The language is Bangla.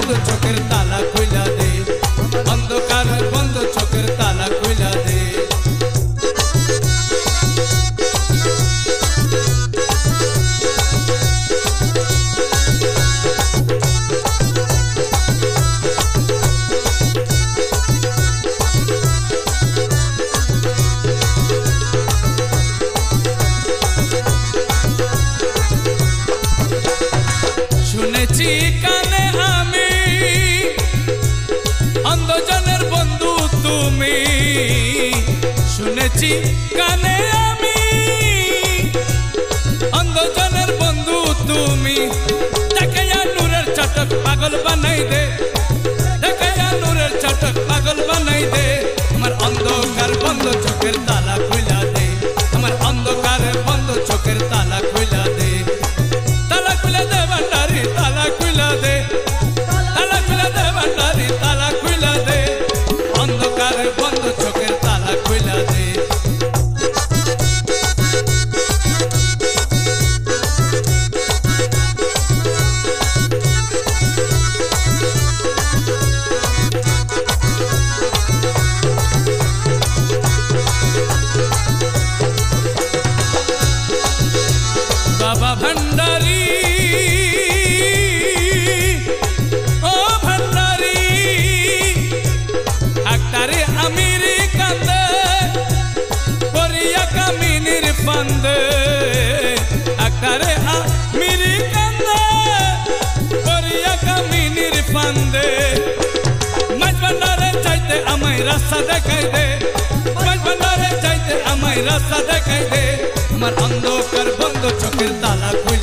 বন্ধ চোখের তালা খুইলা দে, অন্ধকার বন্ধ চোখের তালা খুইলা দে। শুনেছি কানে আমি অন্ধজনের বন্ধু তুমি, শুনেছি কানে আমি অন্ধজনের বন্ধু তুমি। দেখাইয়া নূরের চটক পাগল বানাই দে, দেখাইয়া নূরের চটক পাগল বানাই দে। আমার অন্ধকার বন্ধ চোখের তালা খুইলা দে, আমার অন্ধকার বন্ধ চোখের তালা খুইলা দে। তালা খুইলা দে ভান্ডারি, তালা খুইলা দে, তালা খুইলা দে ভান্ডারি, তালা খুইলা দে। অন্ধকার বন্ধ চোখের তালা খুইলা দে। বাবা ভান্ডারি, ও ভান্ডারি, আক্তারে আমির কান্দে পরিয়া কামিনীর ফান্দে। আক্তারে আমির কান্দে পরিয়া কামিনীর ফান্দে। মাঝ ভান্ডারে চাইতে আমায় রাস্তা দেখাই দে, মাঝ ভান্ডারে চাইতে আমায় রাস্তা দেখাই দে। আমার অন্ধকার বন্ধ চোখের তালা খুইলা